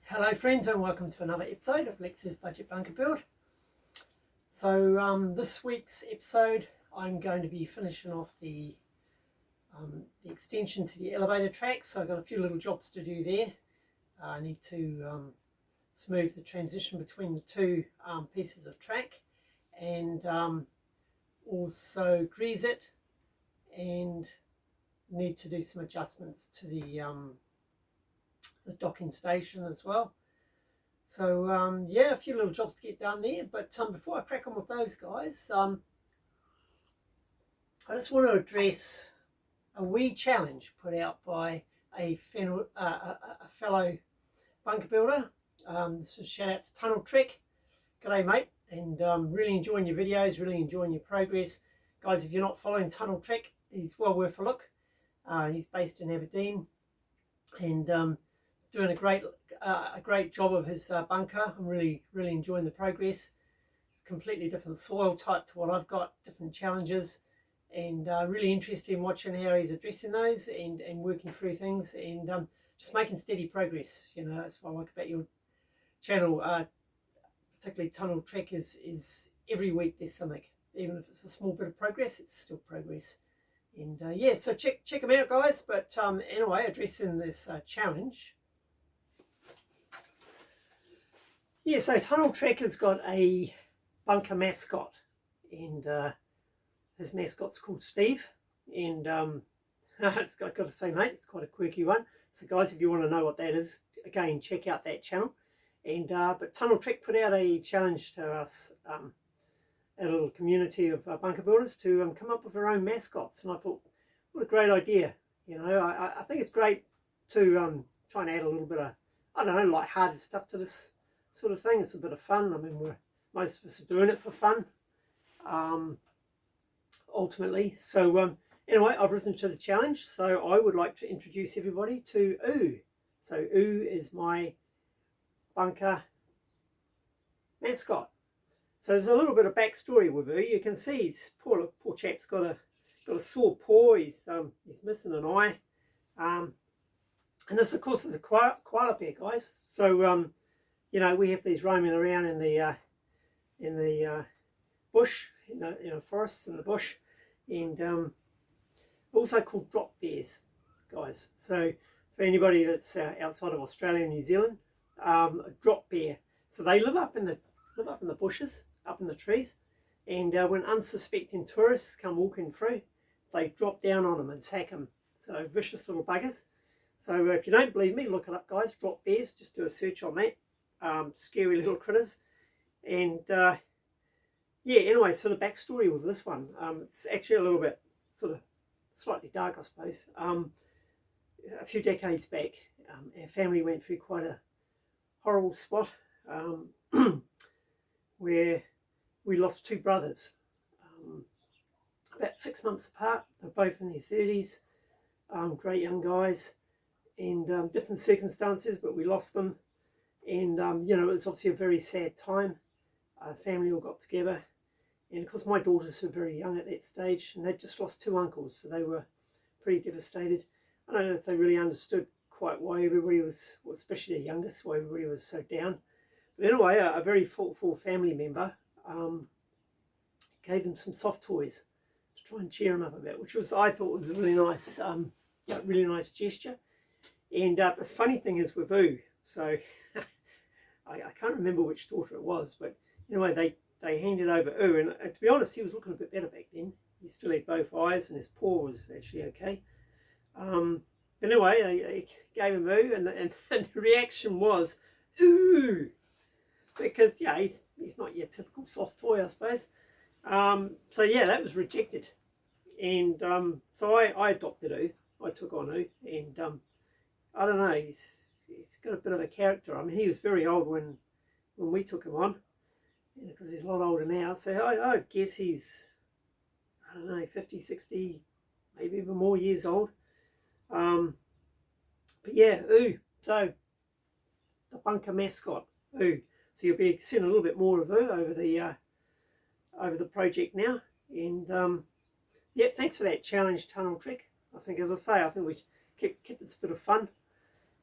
Hello friends, and welcome to another episode of Lex's Budget Bunker Build. So this week's episode I'm going to be finishing off the extension to the elevator track. So I've got a few little jobs to do there. I need to smooth the transition between the two pieces of track, and also grease it, and need to do some adjustments to the docking station as well. So yeah, a few little jobs to get done there, but before I crack on with those guys, I just want to address a wee challenge put out by a fellow bunker builder. This is a shout out to Tunnel Trek. G'day mate, and really enjoying your videos, really enjoying your progress. Guys, if you're not following Tunnel Trek, he's well worth a look. He's based in Aberdeen, and doing a great job of his bunker. I'm really enjoying the progress. It's a completely different soil type to what I've got, different challenges, and really interested in watching how he's addressing those and working through things, and just making steady progress. You know, that's what I like about your channel, particularly Tunnel Trek, is every week there's something. Even if it's a small bit of progress, it's still progress. And yeah, so check them out, guys. But anyway, addressing this challenge. Yeah, so Tunnel Trek has got a bunker mascot, and his mascot's called Steve, and I've got to say, mate, it's quite a quirky one. So guys, if you want to know what that is, again, check out that channel. And but Tunnel Trek put out a challenge to us, a little community of bunker builders, to come up with their own mascots, and I thought, what a great idea. You know, I think it's great to try and add a little bit of, I don't know, light-hearted stuff to this sort of thing. It's a bit of fun. I mean, most of us are doing it for fun, ultimately. So anyway, I've risen to the challenge. So I would like to introduce everybody to Oo. So Oo is my bunker mascot. So there's a little bit of backstory with Oo. You can see his poor chap's got a sore paw. He's missing an eye, and this, of course, is a koala bear, guys. So you know, we have these roaming around in the bush, in the forests and the bush, and also called drop bears, guys. So for anybody that's outside of Australia and New Zealand, a drop bear. So they live up in the bushes, up in the trees, and when unsuspecting tourists come walking through, they drop down on them and attack them. So vicious little buggers. So if you don't believe me, look it up, guys. Drop bears. Just do a search on that. Scary little critters. And yeah, anyway, so the backstory with this one, it's actually a little bit sort of slightly dark, I suppose. A few decades back, our family went through quite a horrible spot, where we lost two brothers, about 6 months apart. They're both in their 30s, great young guys, and different circumstances, but we lost them. And you know, it was obviously a very sad time. The family all got together, and of course my daughters were very young at that stage, and they'd just lost two uncles, so they were pretty devastated. I don't know if they really understood quite why everybody was, well, especially the youngest, why everybody was so down. But anyway, a very thoughtful family member gave them some soft toys to try and cheer them up a bit, which was, I thought, was a really nice gesture. And the funny thing is with Oo, so I can't remember which daughter it was, but anyway, they handed over Oo, and to be honest, he was looking a bit better back then. He still had both eyes, and his paw was actually okay. But anyway, they gave him Oo, and the reaction was ooh, because yeah, he's not your typical soft toy, I suppose. So yeah, that was rejected, and so I adopted Oo. I took on Oo, and I don't know, he's got a bit of a character. I mean, he was very old when we took him on, because he's a lot older now. So I guess he's, I don't know, 50, 60, maybe even more years old. But yeah, Oo. So the bunker mascot, Oo. So you'll be seeing a little bit more of Oo over the project now. And yeah, thanks for that challenge, Tunnel Trek. I think, as I say, I think we kept this a bit of fun.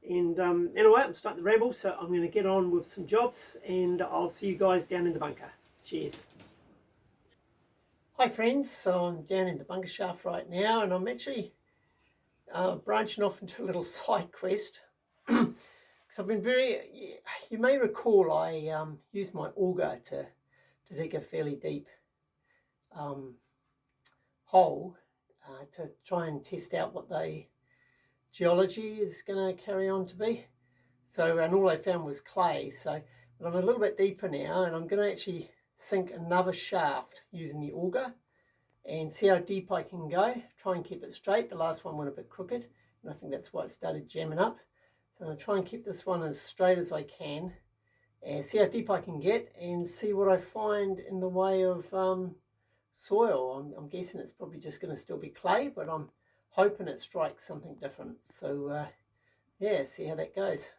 And anyway, I'm starting to ramble, so I'm going to get on with some jobs, and I'll see you guys down in the bunker. Cheers. Hi friends, so I'm down in the bunker shaft right now, and I'm actually branching off into a little side quest. Because I've been you may recall I used my auger to dig a fairly deep hole to try and test out what the geology is going to carry on to be. So, and all I found was clay. So, but I'm a little bit deeper now, and I'm going to actually sink another shaft using the auger and see how deep I can go. Try and keep it straight. The last one went a bit crooked, and I think that's why it started jamming up. So I'm going to try and keep this one as straight as I can and see how deep I can get and see what I find in the way of soil. I'm guessing it's probably just going to still be clay, but I'm hoping it strikes something different. So yeah, see how that goes.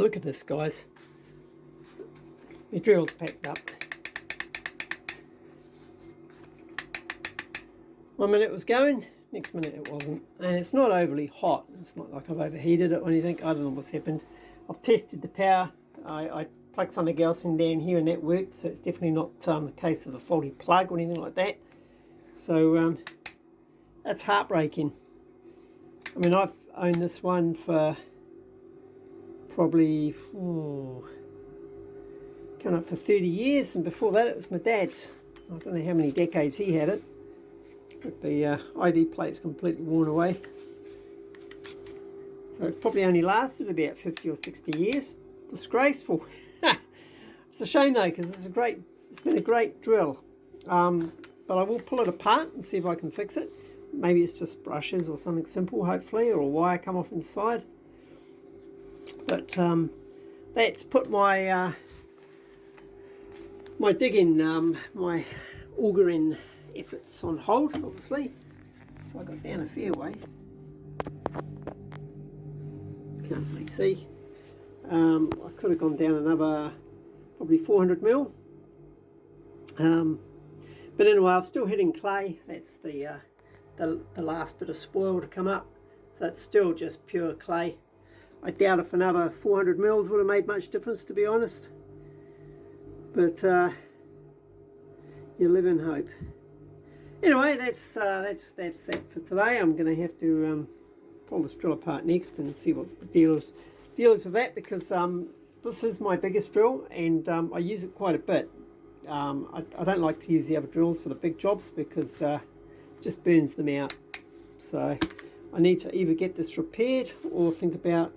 Look at this, guys. My drill's packed up. 1 minute it was going, next minute it wasn't. And it's not overly hot. It's not like I've overheated it or anything. I don't know what's happened. I've tested the power. I plugged something else in down here and that worked. So it's definitely not a case of a faulty plug or anything like that. So that's heartbreaking. I mean, I've owned this one for probably coming up for 30 years, and before that it was my dad's. I don't know how many decades he had it, but the ID plate's completely worn away, so it's probably only lasted about 50 or 60 years. Disgraceful. It's a shame though, because it's been a great drill, but I will pull it apart and see if I can fix it. Maybe it's just brushes or something simple, hopefully, or a wire come off inside. But that's put my my digging, my augering efforts on hold, obviously. So I got down a fair way. Can't really see. I could have gone down another probably 400 mil. But anyway, I'm still hitting clay. That's the last bit of spoil to come up. So it's still just pure clay. I doubt if another 400 mils would have made much difference, to be honest. But you live in hope. Anyway, that's that for today. I'm going to have to pull this drill apart next and see what's the deal is with that, because this is my biggest drill, and I use it quite a bit. I don't like to use the other drills for the big jobs because it just burns them out. So I need to either get this repaired or think about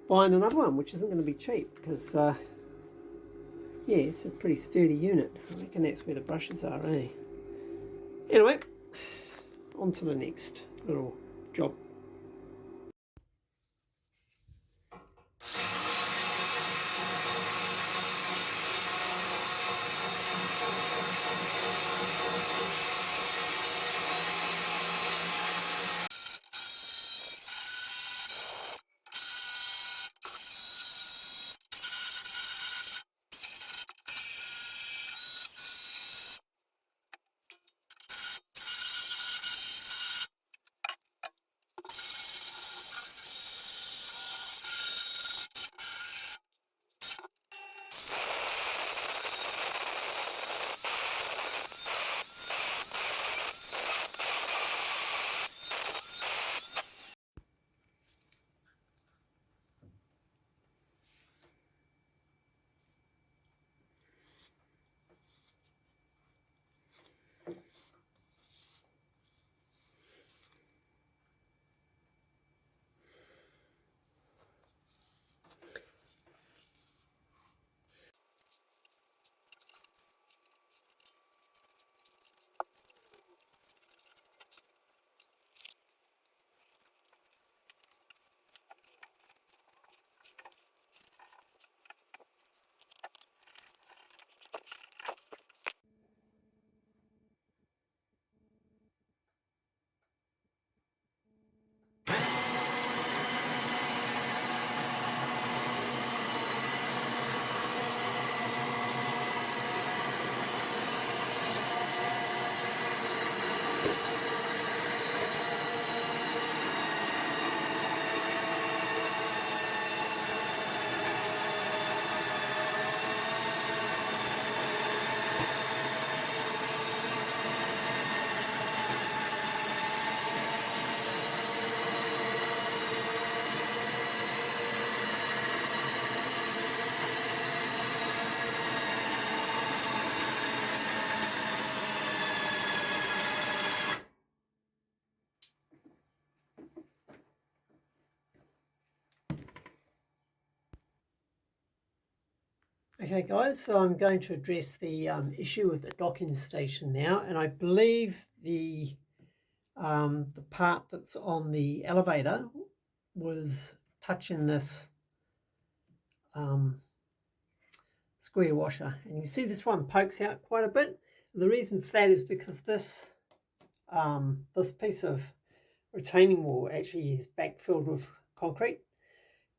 buying another one, which isn't going to be cheap, because yeah, it's a pretty sturdy unit. I reckon that's where the brushes are, eh? Anyway, on to the next little job. Okay guys, so I'm going to address the issue with the docking station now, and I believe the part that's on the elevator was touching this square washer, and you can see this one pokes out quite a bit. And the reason for that is because this this piece of retaining wall actually is backfilled with concrete,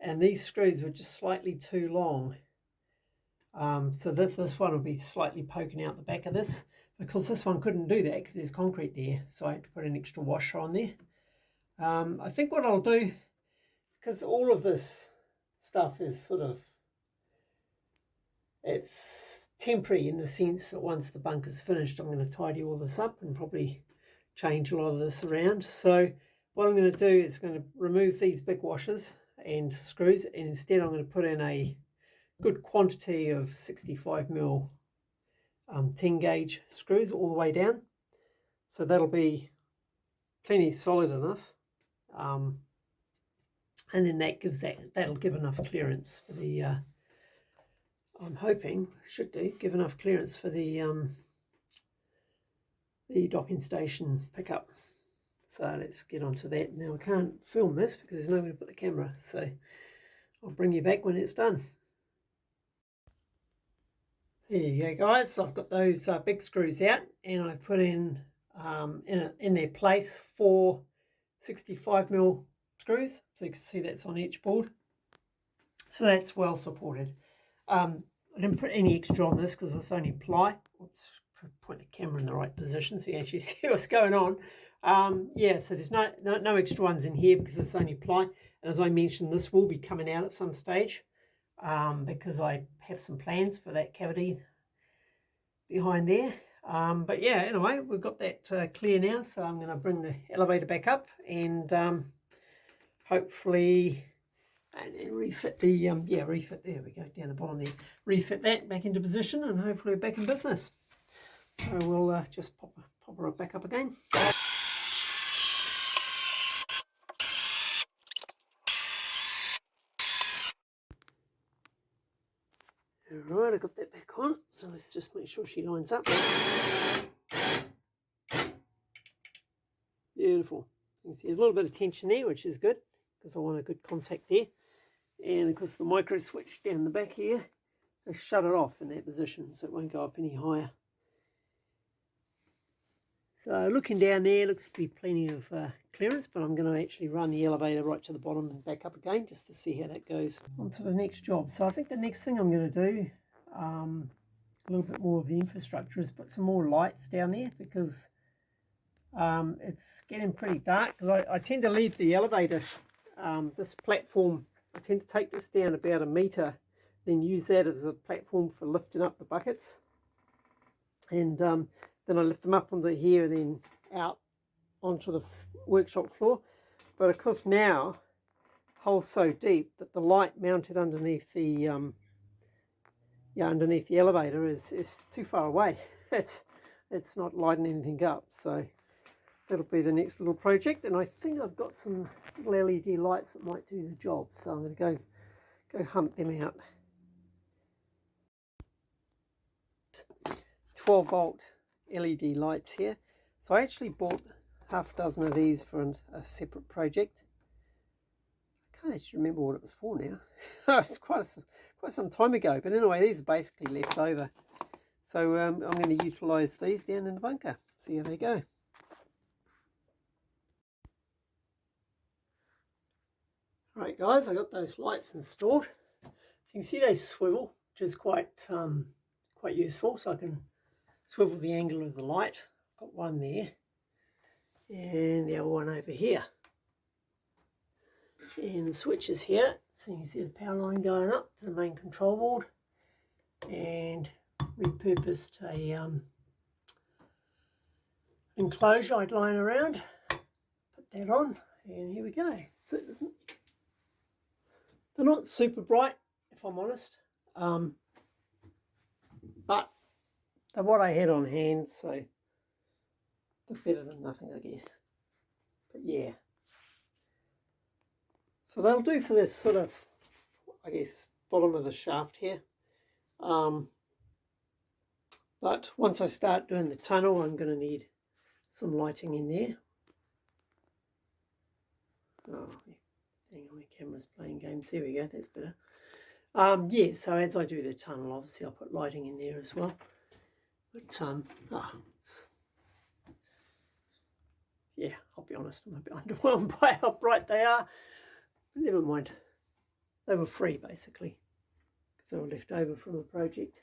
and these screws were just slightly too long. So this one will be slightly poking out the back of this, because this one couldn't do that because there's concrete there, so I had to put an extra washer on there. I think what I'll do, because all of this stuff is sort of, it's temporary in the sense that once the bunker's finished, I'm going to tidy all this up and probably change a lot of this around. So what I'm going to do is going to remove these big washers and screws, and instead I'm going to put in a good quantity of 65mm 10 gauge screws all the way down, so that'll be plenty solid enough, and then that'll give enough clearance for the I'm hoping should give enough clearance for the docking station pickup. So let's get onto that now. I can't film this because there's nowhere to put the camera, so I'll bring you back when it's done. There you go guys, so I've got those big screws out, and I've put in their place 4 65mm screws, so you can see that's on each board, so that's well supported. I didn't put any extra on this because it's only ply. Oops, point the camera in the right position so you actually see what's going on. Yeah, so there's no extra ones in here because it's only ply, and as I mentioned, this will be coming out at some stage. Because I have some plans for that cavity behind there. But yeah, anyway, we've got that clear now, so I'm going to bring the elevator back up and hopefully refit the refit, there we go, down the bottom there, refit that back into position, and hopefully we're back in business. So we'll just pop her back up again. Alright, I got that back on, so let's just make sure she lines up. Beautiful. You can see a little bit of tension there, which is good, because I want a good contact there. And of course the micro switch down the back here, I shut it off in that position so it won't go up any higher. So looking down there, looks to be plenty of clearance, but I'm going to actually run the elevator right to the bottom and back up again just to see how that goes. On to the next job. So I think the next thing I'm going to do, a little bit more of the infrastructure, is put some more lights down there, because it's getting pretty dark. Because I tend to leave the elevator, this platform, I tend to take this down about 1 metre, then use that as a platform for lifting up the buckets. And then I lift them up onto here and then out onto the workshop floor. But of course now, the hole's so deep that the light mounted underneath the elevator is too far away. It's not lighting anything up. So that'll be the next little project. And I think I've got some little LED lights that might do the job. So I'm going to go hunt them out. 12 volt LED lights here. So I actually bought half a dozen of these for a separate project. I can't actually remember what it was for now. It's quite some time ago, but anyway, these are basically left over. So I'm going to utilise these down in the bunker, see how they go. Right guys, I got those lights installed. So you can see they swivel, which is quite useful, so I can swivel the angle of the light. Got one there, and the other one over here. And the switch is here, so you can see the power line going up to the main control board. And repurposed a enclosure I'd line around. Put that on, and here we go. So they're not super bright, if I'm honest, but they're what I had on hand, so they're better than nothing, I guess. But yeah, so they'll do for this sort of, I guess, bottom of the shaft here. But once I start doing the tunnel, I'm going to need some lighting in there. Oh, hang on, my camera's playing games. There we go, that's better. Yeah, so as I do the tunnel, obviously I'll put lighting in there as well. But, yeah, I'll be honest, I'm a bit underwhelmed by how bright they are. But never mind. They were free, basically, because they were left over from a project.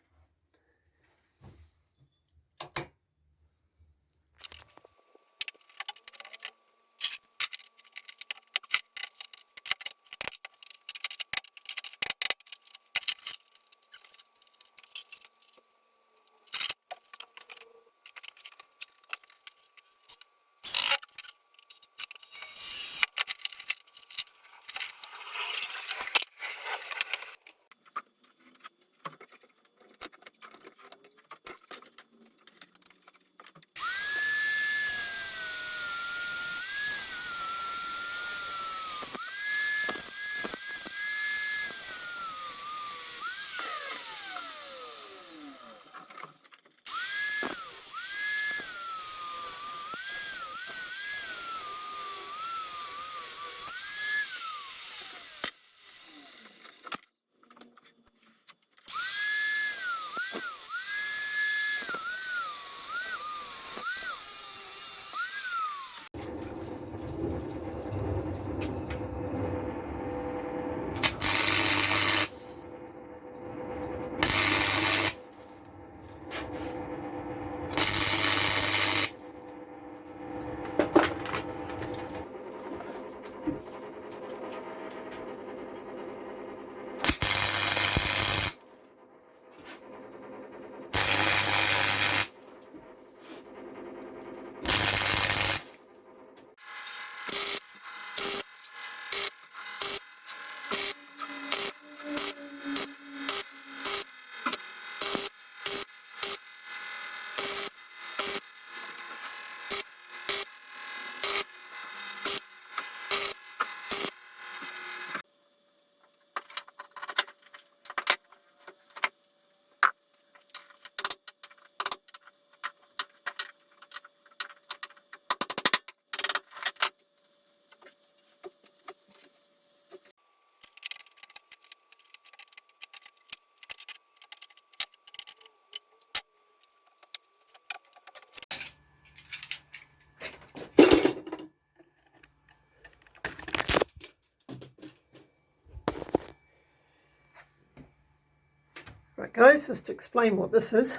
Right guys, just to explain what this is.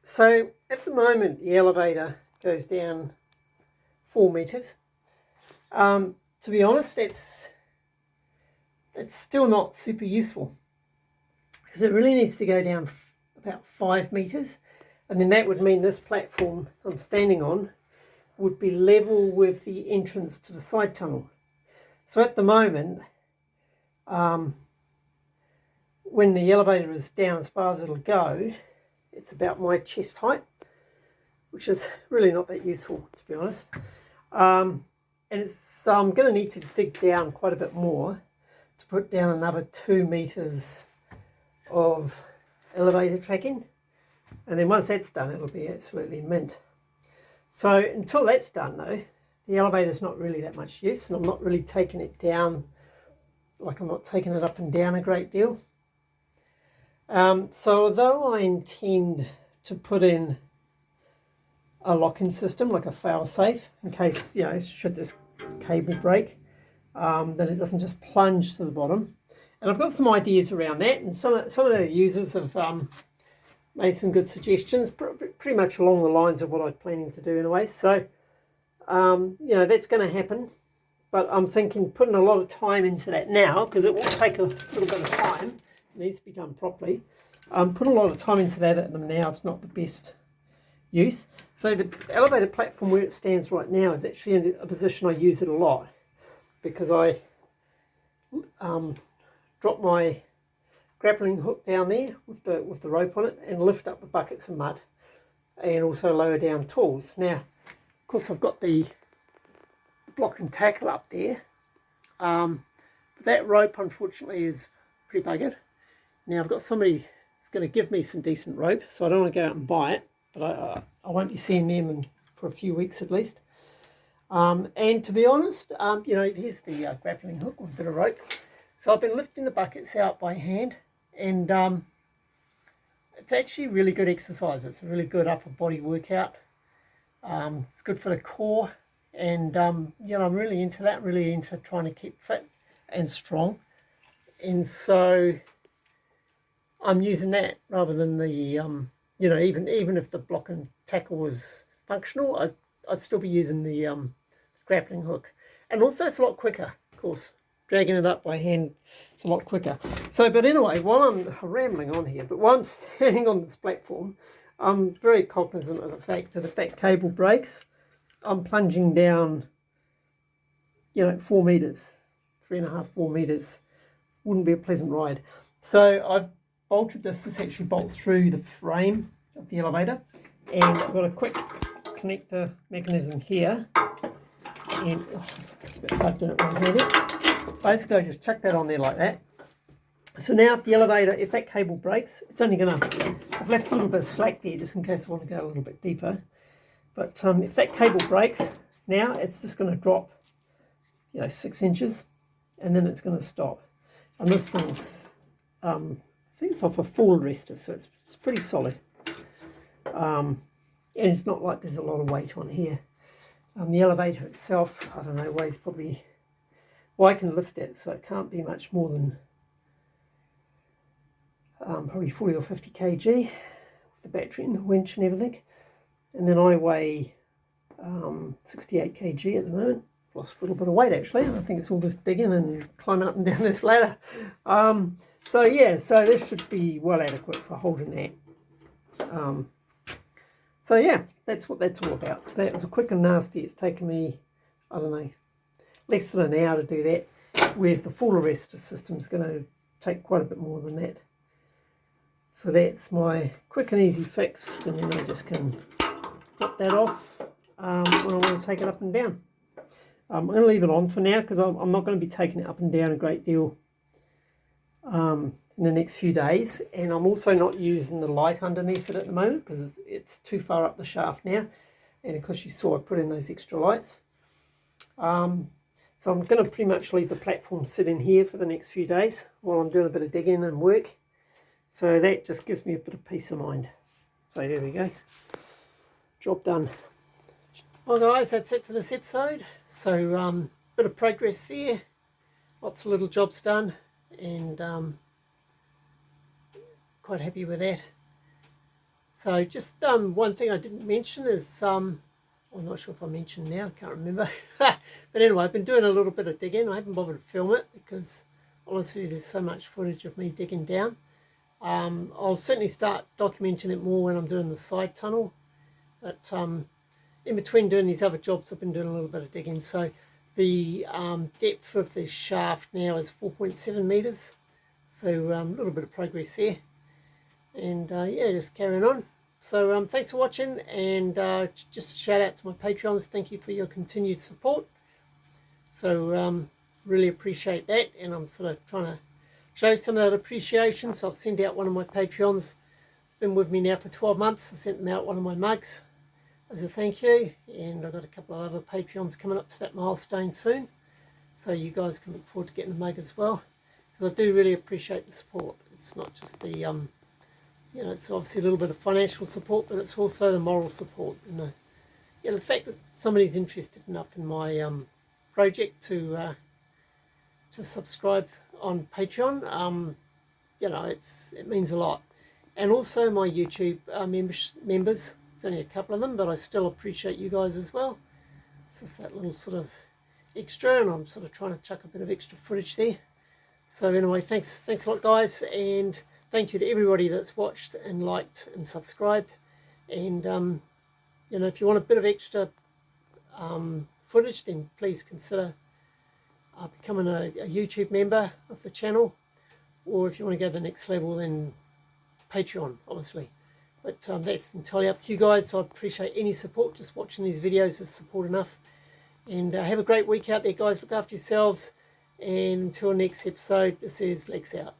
So at the moment the elevator goes down 4 meters. To be honest, it's still not super useful because it really needs to go down about 5 meters, and then that would mean this platform I'm standing on would be level with the entrance to the side tunnel. So at the moment, when the elevator is down as far as it'll go, it's about my chest height, which is really not that useful, to be honest. And so I'm going to need to dig down quite a bit more to put down another 2 meters of elevator tracking. And then once that's done, it'll be absolutely mint. So until that's done though, the elevator's not really that much use, and I'm not really taking it down, like I'm not taking it up and down a great deal. So although I intend to put in a lock-in system, like a fail-safe, in case, you know, should this cable break, then it doesn't just plunge to the bottom. And I've got some ideas around that, and some of the users have made some good suggestions, pretty much along the lines of what I'm planning to do anyway. So, you know, that's going to happen. But I'm thinking putting a lot of time into that now, because it will take a little bit of time. It needs to be done properly. Putting a lot of time into that at them now, it's not the best use. So the elevator platform where it stands right now is actually in a position I use it a lot, because I drop my grappling hook down there with the rope on it and lift up the buckets of mud, and also lower down tools. Now, of course, I've got the block and tackle up there. That rope, unfortunately, is pretty buggered. Now, I've got somebody It's going to give me some decent rope, so I don't want to go out and buy it, but I won't be seeing them for a few weeks at least. And to be honest, you know, here's the grappling hook with a bit of rope. So I've been lifting the buckets out by hand, and it's actually really good exercise. It's a really good upper body workout. It's good for the core, and you know, I'm really into that, really into trying to keep fit and strong. And so I'm using that rather than the, you know, even if the block and tackle was functional, I'd still be using the grappling hook. And also it's a lot quicker, of course. Dragging it up by hand, it's a lot quicker. So, but anyway, while I'm rambling on here, but while I'm standing on this platform, I'm very cognizant of the fact that if that cable breaks, I'm plunging down, you know, 4 meters, 3.5, 4 meters. Wouldn't be a pleasant ride. So I've bolted this. This actually bolts through the frame of the elevator, and I've got a quick connector mechanism here. And it's a bit hard doing it one-handed. Basically, I just chuck that on there like that. So now if the elevator, if that cable breaks, it's only going to, I've left a little bit of slack there just in case I want to go a little bit deeper. But if that cable breaks, now it's just going to drop, you know, 6 inches, and then it's going to stop. And this thing's, I think it's off a full arrestor, so it's pretty solid. And it's not like there's a lot of weight on here. The elevator itself, I don't know, weighs probably, well, I can lift it, so it can't be much more than probably 40 or 50 kg with the battery and the winch and everything. And then I weigh 68 kg at the moment. Lost a little bit of weight actually. I think it's all just digging and climbing up and down this ladder. So yeah, so this should be well adequate for holding that. So yeah, that's what that's all about. So that was a quick and nasty. It's taken me, I don't know, less than an hour to do that, whereas the full arrestor system is going to take quite a bit more than that. So that's my quick and easy fix, and then I just can drop that off when I want to take it up and down. I'm going to leave it on for now because I'm not going to be taking it up and down a great deal in the next few days, and I'm also not using the light underneath it at the moment because it's too far up the shaft now, and of course you saw I put in those extra lights. So I'm going to pretty much leave the platform sitting here for the next few days while I'm doing a bit of digging and work. So that just gives me a bit of peace of mind. So there we go. Job done. Well guys, that's it for this episode. So bit of progress there. Lots of little jobs done, and quite happy with that. So just one thing I didn't mention is I'm not sure if I mentioned now, I can't remember. But anyway, I've been doing a little bit of digging. I haven't bothered to film it because honestly there's so much footage of me digging down. I'll certainly start documenting it more when I'm doing the side tunnel, but in between doing these other jobs I've been doing a little bit of digging. So the depth of the shaft now is 4.7 meters, so a little bit of progress there, and yeah, just carrying on. So thanks for watching, and just a shout out to my Patreons. Thank you for your continued support. So really appreciate that, and I'm sort of trying to show some of that appreciation. So I've sent out one of my Patreons. It's been with me now for 12 months. I sent them out one of my mugs as a thank you, and I've got a couple of other Patreons coming up to that milestone soon. So you guys can look forward to getting a mug as well, because I do really appreciate the support. It's not just the you know, it's obviously a little bit of financial support, but it's also the moral support, and the fact that somebody's interested enough in my project to subscribe on Patreon. You know, it means a lot. And also my YouTube members. It's only a couple of them, but I still appreciate you guys as well. It's just that little sort of extra, and I'm sort of trying to chuck a bit of extra footage there. So anyway, thanks a lot guys, and thank you to everybody that's watched and liked and subscribed. And you know, if you want a bit of extra footage, then please consider becoming a YouTube member of the channel, or if you want to go to the next level, then Patreon, obviously. But that's entirely up to you guys. So I appreciate any support. Just watching these videos is support enough. And have a great week out there, guys. Look after yourselves. And until next episode, this is Lex out.